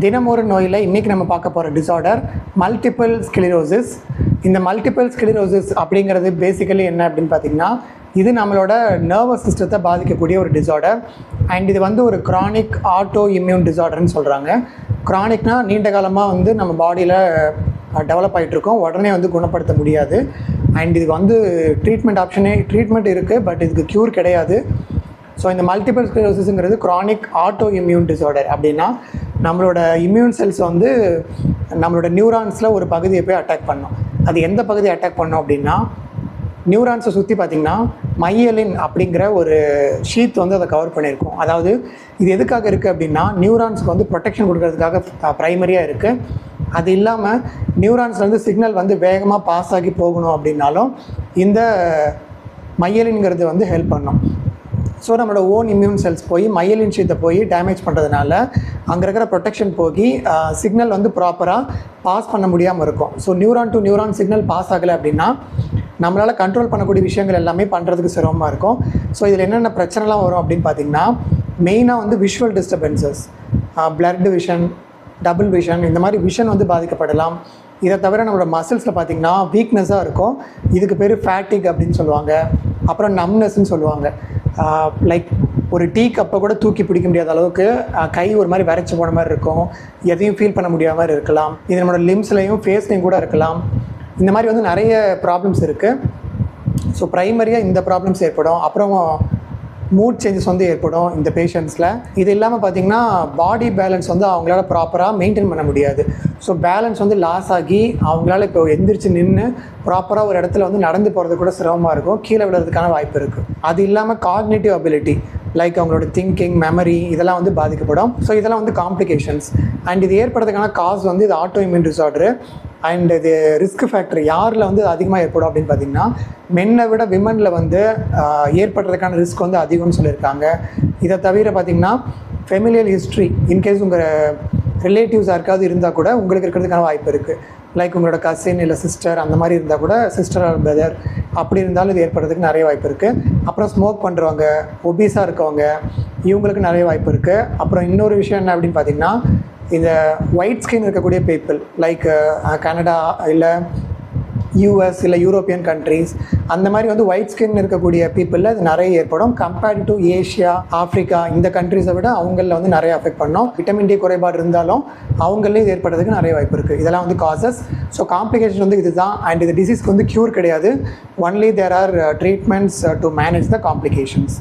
தினம் ஒரு நோயில் இன்றைக்கி நம்ம பார்க்க போகிற டிஸார்டர் மல்டிபிள் ஸ்க்ளரோசிஸ். இந்த மல்டிபிள் ஸ்க்ளரோசிஸ் அப்படிங்கிறது பேசிக்கலி என்ன அப்படின்னு பார்த்திங்கன்னா, இது நம்மளோட நர்வஸ் சிஸ்டத்தை பாதிக்கக்கூடிய ஒரு டிஸார்டர். அண்ட் இது வந்து ஒரு க்ரானிக் ஆட்டோ இம்யூன் டிஸார்டர்னு சொல்கிறாங்க. க்ரானிக்னால் நீண்ட காலமாக வந்து நம்ம பாடியில் டெவலப் ஆகிட்ருக்கோம், உடனே வந்து குணப்படுத்த முடியாது. அண்ட் இதுக்கு வந்து ட்ரீட்மெண்ட் இருக்குது, பட் இதுக்கு க்யூர் கிடையாது. ஸோ இந்த மல்டிபிள் ஸ்க்ளரோசிஸ்ங்கிறது க்ரானிக் ஆட்டோ இம்யூன் டிஸார்டர். அப்படின்னா நம்மளோட இம்யூன் செல்ஸ் வந்து நம்மளோட நியூரான்ஸில் ஒரு பகுதியை போய் அட்டாக் பண்ணோம். அது எந்த பகுதியை அட்டாக் பண்ணோம் அப்படின்னா, நியூரான்ஸை சுற்றி பார்த்திங்கன்னா மையலின் அப்படிங்கிற ஒரு ஷீத் வந்து அதை கவர் பண்ணியிருக்கோம். அதாவது இது எதுக்காக இருக்குது அப்படின்னா, நியூரான்ஸ்க்கு வந்து ப்ரொடெக்ஷன் கொடுக்கறதுக்காக ப்ரைமரியாக இருக்குது. அது இல்லாமல் நியூரான்ஸ்லேருந்து சிக்னல் வந்து வேகமாக பாஸ் ஆகி போகணும் அப்படின்னாலும் இந்த மையலின்ங்கிறது வந்து ஹெல்ப் பண்ணும். ஸோ நம்மளோட ஓன் இம்யூன் செல்ஸ் போய் மையலின் ஷீத்தை போய் டேமேஜ் பண்ணுறதுனால அங்கே இருக்கிற ப்ரொடெக்ஷன் போகி சிக்னல் வந்து ப்ராப்பராக பாஸ் பண்ண முடியாமல் இருக்கும். So neuron to neuron signal pass ஆகலை அப்படின்னா நம்மளால் கண்ட்ரோல் பண்ணக்கூடிய விஷயங்கள் எல்லாமே பண்ணுறதுக்கு சிரமமாக இருக்கும். ஸோ இதில் என்னென்ன பிரச்சனைலாம் வரும் அப்படின்னு பார்த்திங்கன்னா, மெயினாக வந்து visual disturbances, blood vision, double vision, இந்த மாதிரி விஷன் வந்து பாதிக்கப்படலாம். இதை தவிர நம்மளோட மசில்ஸில் பார்த்திங்கன்னா வீக்னஸாக இருக்கும். இதுக்கு பேர் ஃபேட்டிக் அப்படின்னு சொல்லுவாங்க. அப்புறம் நம்னஸ்ன்னு சொல்லுவாங்க. லைக் ஒரு டீ கப்பை கூட தூக்கி பிடிக்க முடியாத அளவுக்கு கை ஒரு மாதிரி வரைச்சி போன மாதிரி இருக்கும். எதையும் ஃபீல் பண்ண முடியாத மாதிரி இருக்கலாம். இது நம்மளோட லிம்ஸ்லையும் ஃபேஸ்லையும் கூட இருக்கலாம். இந்த மாதிரி வந்து நிறைய ப்ராப்ளம்ஸ் இருக்குது. ஸோ ப்ரைமரியாக இந்த ப்ராப்ளம்ஸ் ஏற்படும். அப்புறம் மூட் சேஞ்சஸ் வந்து ஏற்படும் இந்த பேஷண்ட்ஸில். இது இல்லாமல் பார்த்திங்கன்னா பாடி பேலன்ஸ் வந்து அவங்களால ப்ராப்பராக மெயின்டைன் பண்ண முடியாது. ஸோ பேலன்ஸ் வந்து லாஸ் ஆகி அவங்களால இப்போ எந்திரிச்சு நின்று ப்ராப்பராக ஒரு இடத்துல வந்து நடந்து போகிறது கூட சிரமமாக இருக்கும். கீழே விழுறதுக்கான வாய்ப்பு இருக்குது. அது இல்லாமல் காக்னிட்டிவ் அபிலிட்டி, லைக் அவங்களோட திங்கிங், மெமரி, இதெல்லாம் வந்து பாதிக்கப்படும். ஸோ இதெல்லாம் வந்து காம்ப்ளிகேஷன்ஸ். அண்ட் இது ஏற்படுறதுக்கான காஸ் வந்து இது ஆட்டோ இம்யூன் டிஸார்டரு. அண்ட் இது ரிஸ்க் ஃபேக்டர் யாரில் வந்து அதிகமாக ஏற்படும் அப்படின்னு பார்த்திங்கன்னா, மென்னை விட விமனில் வந்து ஏற்படுறதுக்கான ரிஸ்க் வந்து அதிகம்னு சொல்லியிருக்காங்க. இதை தவிர பார்த்திங்கன்னா ஃபெமிலியல் ஹிஸ்ட்ரி, இன்கேஸ் உங்கள் ரிலேட்டிவ்ஸ் யாருக்காவது இருந்தால் கூட உங்களுக்கு இருக்கிறதுக்கான வாய்ப்பு இருக்குது. லைக் உங்களோட கசின் இல்லை சிஸ்டர் அந்த மாதிரி இருந்தால் கூட, சிஸ்டர் ஆர் பிரதர் அப்படி இருந்தாலும் இது ஏற்படுறதுக்கு நிறைய வாய்ப்பு இருக்குது. அப்புறம் ஸ்மோக் பண்ணுறவங்க, ஒபீஸாக இருக்கவங்க, இவங்களுக்கு நிறைய வாய்ப்பு இருக்குது. அப்புறம் இன்னொரு விஷயம் என்ன அப்படின்னு பார்த்திங்கன்னா, இந்த ஒயிட் ஸ்கின் இருக்கக்கூடிய பீப்புள், லைக் கனடா இல்லை யூஎஸ் இல்லை யூரோப்பியன் கண்ட்ரீஸ், அந்த மாதிரி வந்து ஒயிட் ஸ்கின் இருக்கக்கூடிய பீப்புளில் இது நிறைய ஏற்படும். கம்பேர்ட் டு ஏஷியா, ஆஃப்ரிக்கா, இந்த கண்ட்ரீஸை விட அவங்களில் வந்து நிறைய அஃபெக்ட் பண்ணும். விட்டமின் டி குறைபாடு இருந்தாலும் அவங்களே இது ஏற்படுறதுக்கு நிறைய வாய்ப்பு இருக்குது. இதெல்லாம் வந்து காசஸ். ஸோ காம்ப்ளிகேஷன் வந்து இதுதான். அண்ட் இந்த டிசீஸ்க்கு வந்து க்யூர் கிடையாது. Only there are treatments to manage the complications.